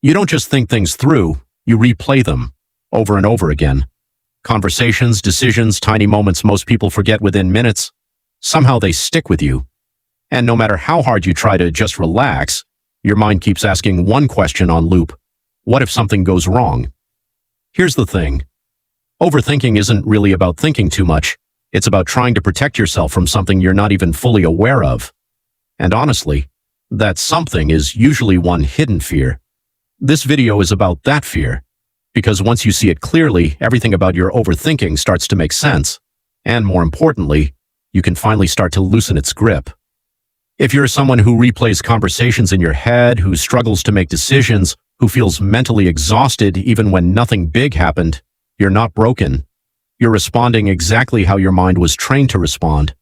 You don't just think things through, you replay them over and over again. Conversations, decisions, tiny moments most people forget within minutes. Somehow they stick with you. And no matter how hard you try to just relax, your mind keeps asking one question on loop. What if something goes wrong? Here's the thing. Overthinking isn't really about thinking too much. It's about trying to protect yourself from something you're not even fully aware of. And honestly, that something is usually one hidden fear. This video is about that fear, because once you see it clearly, everything about your overthinking starts to make sense. And more importantly, you can finally start to loosen its grip. If you're someone who replays conversations in your head, who struggles to make decisions, who feels mentally exhausted even when nothing big happened, you're not broken. You're responding exactly how your mind was trained to respond.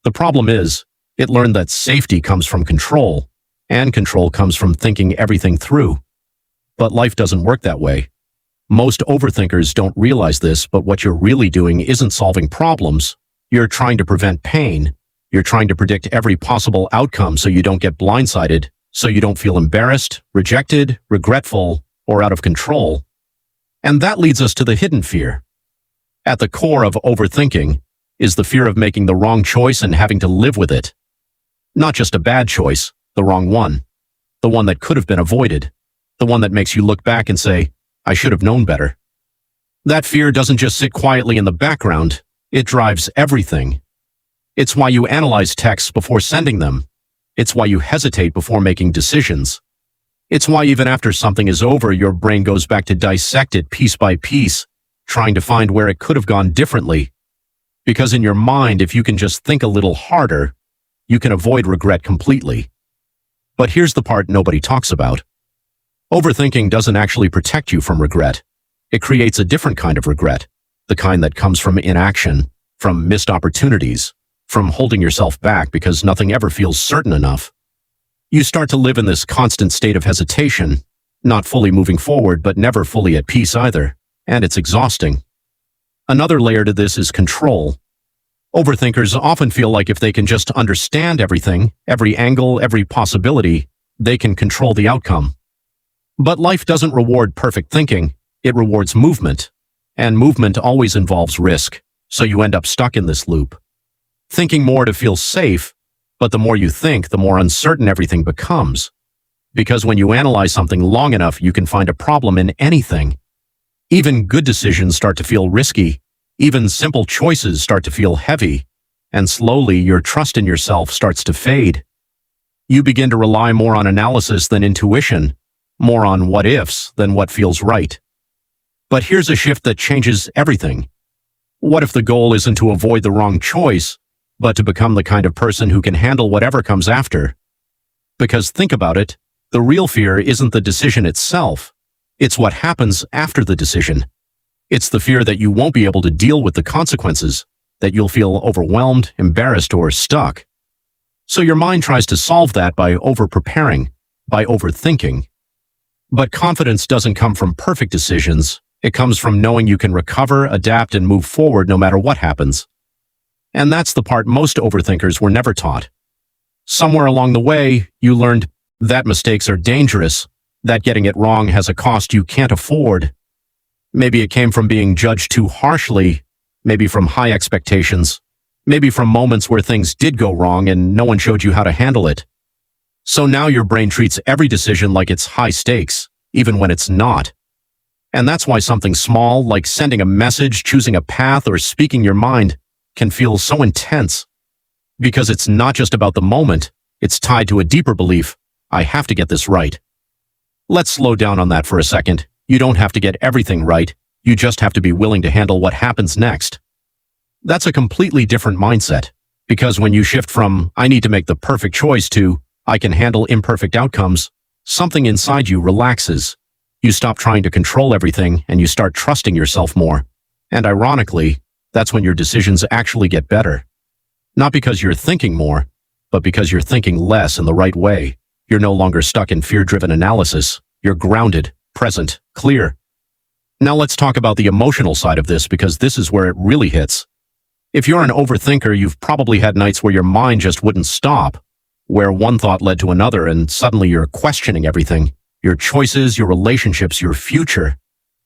The problem is, it learned that safety comes from control, and control comes from thinking everything through. But life doesn't work that way. Most overthinkers don't realize this, but what you're really doing isn't solving problems. You're trying to prevent pain. You're trying to predict every possible outcome so you don't get blindsided, so you don't feel embarrassed, rejected, regretful, or out of control. And that leads us to the hidden fear. At the core of overthinking is the fear of making the wrong choice and having to live with it. Not just a bad choice, the wrong one. The one that could have been avoided. The one that makes you look back and say, I should have known better. That fear doesn't just sit quietly in the background, it drives everything. It's why you analyze texts before sending them. It's why you hesitate before making decisions. It's why even after something is over, your brain goes back to dissect it piece by piece, trying to find where it could have gone differently. Because in your mind, if you can just think a little harder, you can avoid regret completely. But here's the part nobody talks about. Overthinking doesn't actually protect you from regret. It creates a different kind of regret, the kind that comes from inaction, from missed opportunities, from holding yourself back because nothing ever feels certain enough. You start to live in this constant state of hesitation, not fully moving forward, but never fully at peace either, and it's exhausting. Another layer to this is control. Overthinkers often feel like if they can just understand everything, every angle, every possibility, they can control the outcome. But life doesn't reward perfect thinking, it rewards movement. And movement always involves risk, so you end up stuck in this loop. Thinking more to feel safe, but the more you think, the more uncertain everything becomes. Because when you analyze something long enough, you can find a problem in anything. Even good decisions start to feel risky. Even simple choices start to feel heavy. And slowly, your trust in yourself starts to fade. You begin to rely more on analysis than intuition, more on what-ifs than what feels right. But here's a shift that changes everything. What if the goal isn't to avoid the wrong choice, but to become the kind of person who can handle whatever comes after? Because think about it, the real fear isn't the decision itself. It's what happens after the decision. It's the fear that you won't be able to deal with the consequences, that you'll feel overwhelmed, embarrassed, or stuck. So your mind tries to solve that by over-preparing, by overthinking. But confidence doesn't come from perfect decisions. It comes from knowing you can recover, adapt, and move forward no matter what happens. And that's the part most overthinkers were never taught. Somewhere along the way, you learned that mistakes are dangerous, that getting it wrong has a cost you can't afford. Maybe it came from being judged too harshly, maybe from high expectations, maybe from moments where things did go wrong and no one showed you how to handle it. So now your brain treats every decision like it's high stakes, even when it's not. And that's why something small, like sending a message, choosing a path, or speaking your mind, can feel so intense. Because it's not just about the moment, it's tied to a deeper belief, I have to get this right. Let's slow down on that for a second. You don't have to get everything right, you just have to be willing to handle what happens next. That's a completely different mindset, because when you shift from, I need to make the perfect choice to, I can handle imperfect outcomes, something inside you relaxes. You stop trying to control everything and you start trusting yourself more. And ironically, that's when your decisions actually get better. Not because you're thinking more, but because you're thinking less in the right way. You're no longer stuck in fear-driven analysis. You're grounded, present, clear. Now let's talk about the emotional side of this, because this is where it really hits. If you're an overthinker, you've probably had nights where your mind just wouldn't stop, where one thought led to another and suddenly you're questioning everything. your choices, your relationships, your future.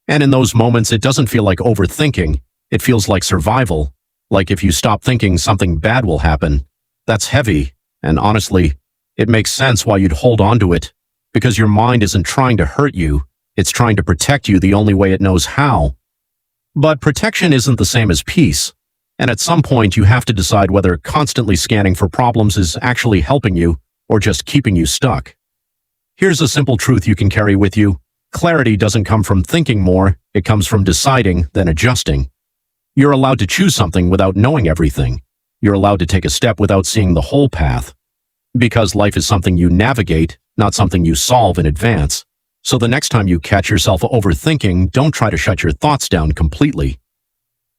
And in those moments, it doesn't feel like overthinking. It feels like survival. Like if you stop thinking something bad will happen. That's heavy. And honestly, it makes sense why you'd hold on to it. Because your mind isn't trying to hurt you. It's trying to protect you the only way it knows how. But protection isn't the same as peace. And at some point, you have to decide whether constantly scanning for problems is actually helping you or just keeping you stuck. Here's a simple truth you can carry with you. Clarity doesn't come from thinking more. It comes from deciding, then adjusting. You're allowed to choose something without knowing everything. You're allowed to take a step without seeing the whole path. Because life is something you navigate, not something you solve in advance. So the next time you catch yourself overthinking, don't try to shut your thoughts down completely.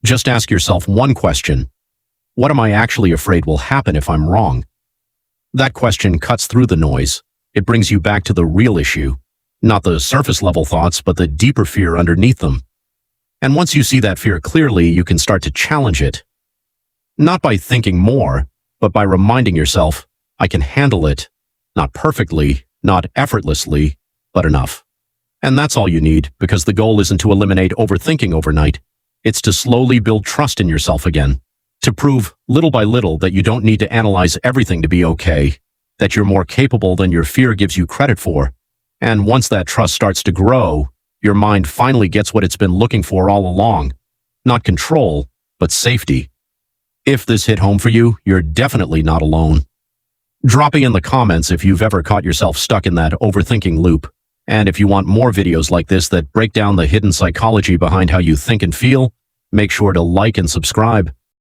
Just ask yourself one question. What am I actually afraid will happen if I'm wrong? That question cuts through the noise. It brings you back to the real issue. Not the surface level thoughts, but the deeper fear underneath them. And once you see that fear clearly, you can start to challenge it. Not by thinking more, but by reminding yourself, I can handle it. Not perfectly, not effortlessly, but enough. And that's all you need, because the goal isn't to eliminate overthinking overnight. It's to slowly build trust in yourself again. To prove, little by little, that you don't need to analyze everything to be okay. That you're more capable than your fear gives you credit for. And once that trust starts to grow, your mind finally gets what it's been looking for all along. Not control, but safety. If this hit home for you, you're definitely not alone. Drop me in the comments if you've ever caught yourself stuck in that overthinking loop. And if you want more videos like this that break down the hidden psychology behind how you think and feel, make sure to like and subscribe.